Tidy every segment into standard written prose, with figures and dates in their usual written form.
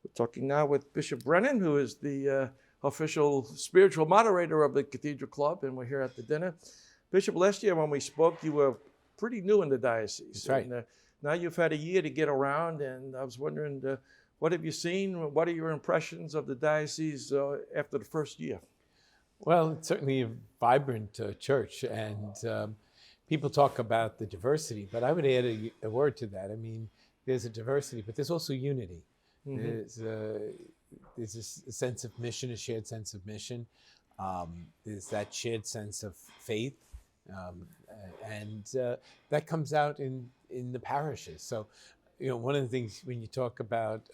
We're talking now with Bishop Brennan, who is the official spiritual moderator of the Cathedral Club, and we're here at the dinner. Bishop, last year when we spoke, you were pretty new in the diocese. That's right. And, now you've had a year to get around, and I was wondering, what have you seen? What are your impressions of the diocese after the first year? Well, it's certainly a vibrant church, and people talk about the diversity, but I would add a word to that. I mean, there's a diversity, but there's also unity. Mm-hmm. There's a sense of mission, a shared sense of mission. There's that shared sense of faith, and that comes out in the parishes. So, you know, one of the things when you talk about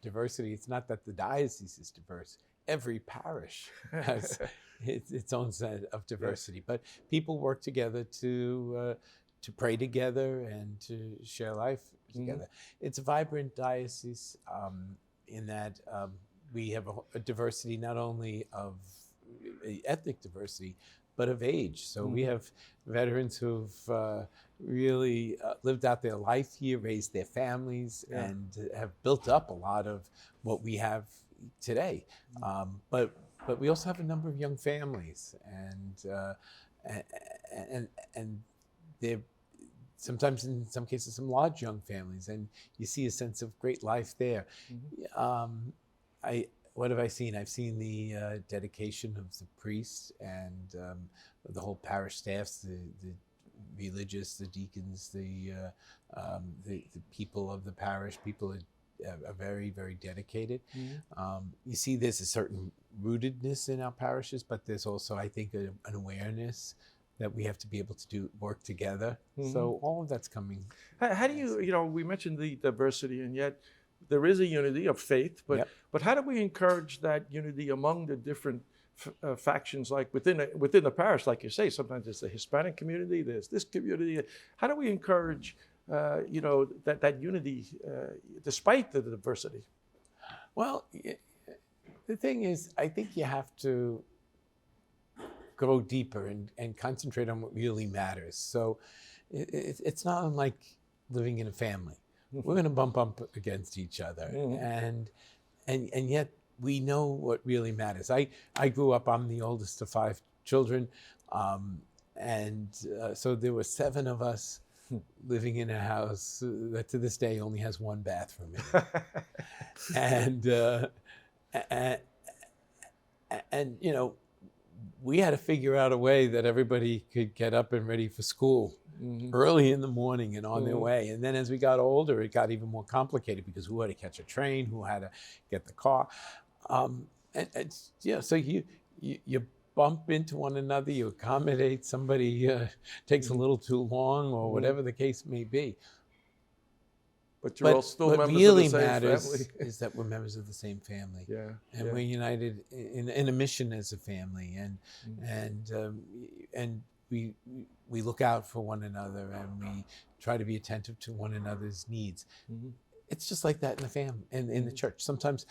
diversity, it's not that the diocese is diverse. Every parish has its own set of diversity, but people work together to pray together and to share life together. Mm-hmm. It's a vibrant diocese in that we have a diversity not only of ethnic diversity, but of age. So we have veterans who've really lived out their life here, raised their families, and have built up a lot of what we have today. But we also have a number of young families, and they're sometimes, in some cases, some large young families, and you see a sense of great life there. What have I seen? I've seen the dedication of the priests and the whole parish staffs, the religious, the deacons, the people of the parish. People are very, very dedicated. You see there's a certain rootedness in our parishes, but there's also, I think, an awareness that we have to be able to work together. So all of that's coming. How do you, we mentioned the diversity, and yet there is a unity of faith, but how do we encourage that unity among the different factions, like within the parish? Like you say, sometimes it's the Hispanic community, there's this community. How do we encourage, that unity despite the diversity? Well, the thing is, I think you have to go deeper and concentrate on what really matters. So it's not unlike living in a family. We're going to bump up against each other, and yet we know what really matters. I grew up, I'm the oldest of 5 children, so there were 7 of us living in a house that to this day only has 1 bathroom in it. and we had to figure out a way that everybody could get up and ready for school early in the morning and on their way. And then as we got older, it got even more complicated because who had to catch a train, who had to get the car. So you bump into one another, you accommodate somebody, takes a little too long or whatever the case may be. But you're all still members really of the same matters family. is that we're members of the same family. And we're united in a mission as a family, and we look out for one another, and we try to be attentive to one another's needs. It's just like that in the family, in the church. Sometimes,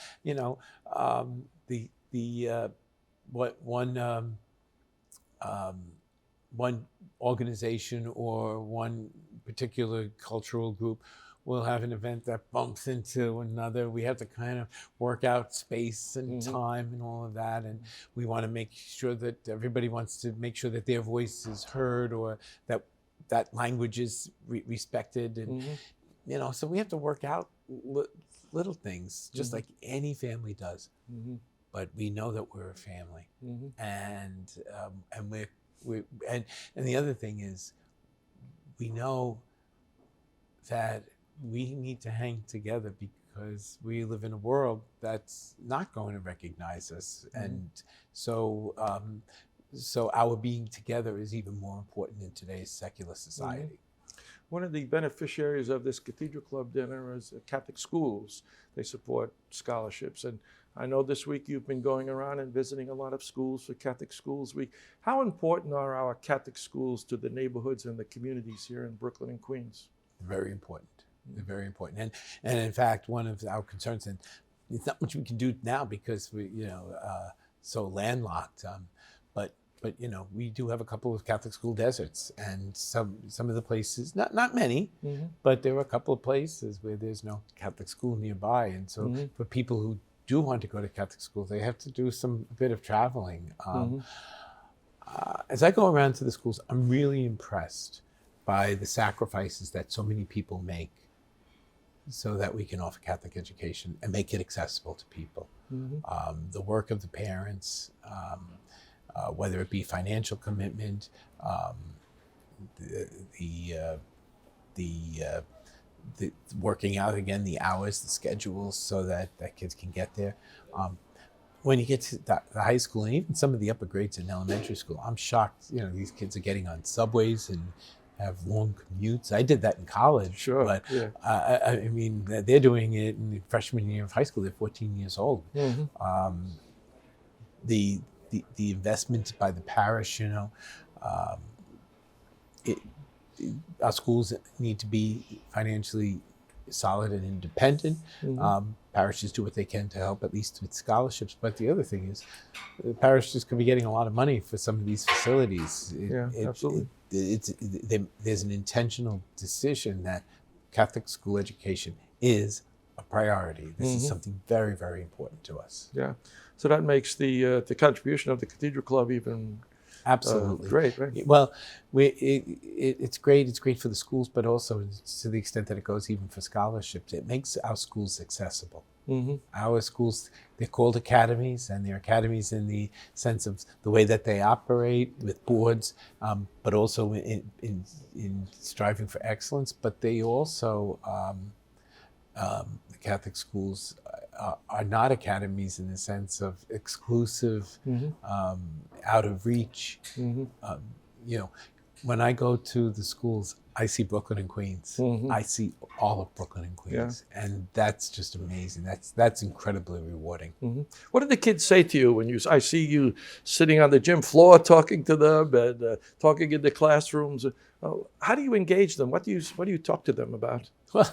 one organization or one particular cultural group will have an event that bumps into another. We have to kind of work out space and time and all of that. And we want to make sure that everybody wants to make sure that their voice is heard, or that language is respected. And, so we have to work out little things, just like any family does. But we know that we're a family. And the other thing is, we know that we need to hang together because we live in a world that's not going to recognize us. And so our being together is even more important in today's secular society. One of the beneficiaries of this Cathedral Club dinner is Catholic schools. They support scholarships. And I know this week you've been going around and visiting a lot of schools for Catholic Schools Week. How important are our Catholic schools to the neighborhoods and the communities here in Brooklyn and Queens? Very important. They're very important. And in fact, one of our concerns, and it's not much we can do now because we, so landlocked, but but we do have a couple of Catholic school deserts, and some of the places, not many, but there are a couple of places where there's no Catholic school nearby, and so for people who do want to go to Catholic school, they have to do a bit of traveling. As I go around to the schools, I'm really impressed by the sacrifices that so many people make so that we can offer Catholic education and make it accessible to people. The work of the parents, whether it be financial commitment, the working out again, the hours, the schedules, so that kids can get there. When you get to the high school and even some of the upper grades in elementary school, I'm shocked. These kids are getting on subways and have long commutes. I did that in college, Sure, but yeah. I mean, they're doing it in the freshman year of high school. They're 14 years old. The investment by the parish, our schools need to be financially solid and independent. Parishes do what they can to help, at least with scholarships. But the other thing is, the parishes could be getting a lot of money for some of these facilities. Absolutely. There's an intentional decision that Catholic school education is a priority. This is something very, very important to us. Yeah. So that makes the contribution of the Cathedral Club even absolutely great, right? Well, it's great. It's great for the schools, but also to the extent that it goes even for scholarships, it makes our schools accessible. Our schools, they're called academies, and they're academies in the sense of the way that they operate with boards, but also in striving for excellence. But they also, the Catholic schools are not academies in the sense of exclusive, out of reach. When I go to the schools, I see Brooklyn and Queens. I see all of Brooklyn and Queens, and that's just amazing. That's incredibly rewarding. What do the kids say to you when I see you sitting on the gym floor talking to them and talking in the classrooms? How do you engage them? What do you talk to them about? Well,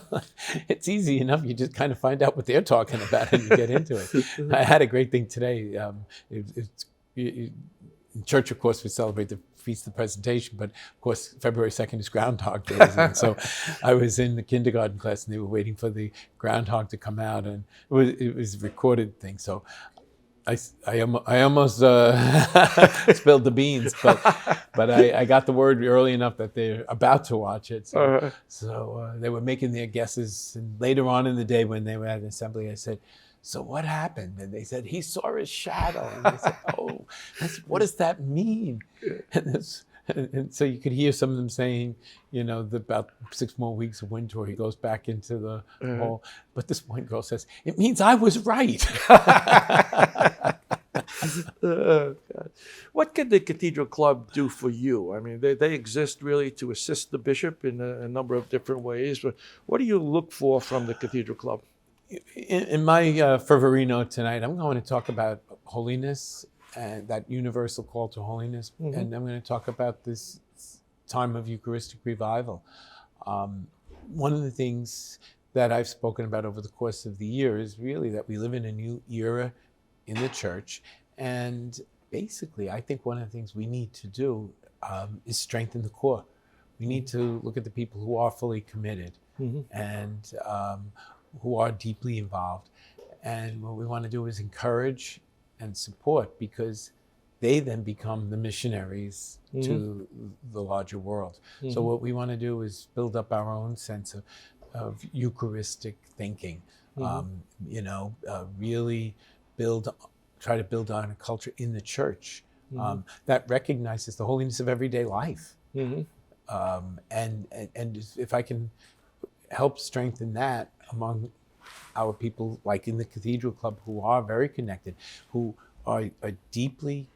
it's easy enough. You just kind of find out what they're talking about and you get into it. I had a great thing today. In church, of course, we celebrate the Feast of the Presentation, but of course, February 2nd is Groundhog Day. And so I was in the kindergarten class and they were waiting for the groundhog to come out, and it was a recorded thing. So I almost spilled the beans, but I got the word early enough that they're about to watch it. So they were making their guesses. And later on in the day when they were at an assembly, I said, "So what happened?" And they said, "He saw his shadow." And I said, "Oh, what does that mean?" And so you could hear some of them saying, about 6 more weeks of winter, or he goes back into the hole. But this one girl says, "It means I was right." What can the Cathedral Club do for you? I mean, they exist really to assist the bishop in a number of different ways. But what do you look for from the Cathedral Club? In my fervorino tonight, I'm going to talk about holiness and that universal call to holiness. And I'm going to talk about this time of Eucharistic revival. One of the things that I've spoken about over the course of the year is really that we live in a new era in the church. And basically, I think one of the things we need to do is strengthen the core. We need to look at the people who are fully committed and who are deeply involved. And what we want to do is encourage and support, because they then become the missionaries to the larger world. So what we want to do is build up our own sense of Eucharistic thinking, really try to build on a culture in the church that recognizes the holiness of everyday life. And if I can help strengthen that among our people, like in the Cathedral Club, who are very connected, who are deeply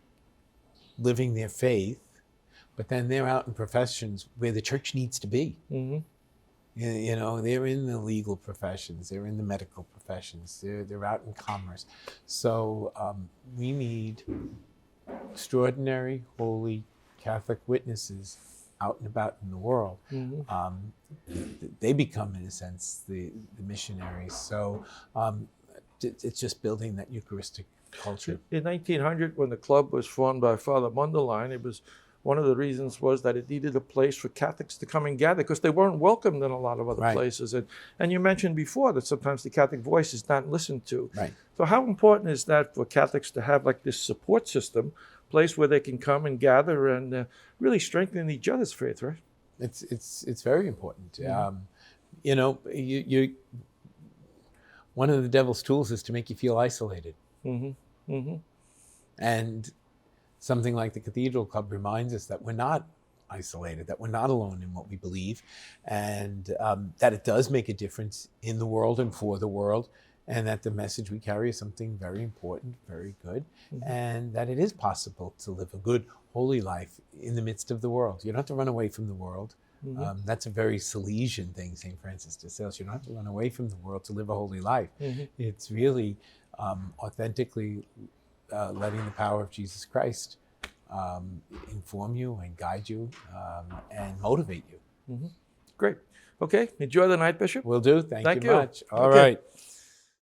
living their faith, but then they're out in professions where the church needs to be. They're in the legal professions, they're in the medical professions, they're out in commerce. So we need extraordinary, holy Catholic witnesses out and about in the world. They become, in a sense, the missionaries. So it's just building that Eucharistic culture. In 1900, when the club was formed by Father Munderline, it was one of the reasons was that it needed a place for Catholics to come and gather because they weren't welcomed in a lot of other Right. places. And you mentioned before that sometimes the Catholic voice is not listened to. Right. So how important is that for Catholics to have like this support system, place where they can come and gather and really strengthen each other's faith, right? It's very important. You know, one of the devil's tools is to make you feel isolated. Mm-hmm. Mm-hmm. And something like the Cathedral Club reminds us that we're not isolated, that we're not alone in what we believe, and that it does make a difference in the world and for the world, and that the message we carry is something very important, very good, and that it is possible to live a good, holy life in the midst of the world. You don't have to run away from the world. That's a very Salesian thing, St. Francis de Sales. You don't have to run away from the world to live a holy life. It's really authentically letting the power of Jesus Christ inform you and guide you and motivate you. Great. Okay. Enjoy the night, Bishop. Will do. Thank Thank you you. much. All Okay. right.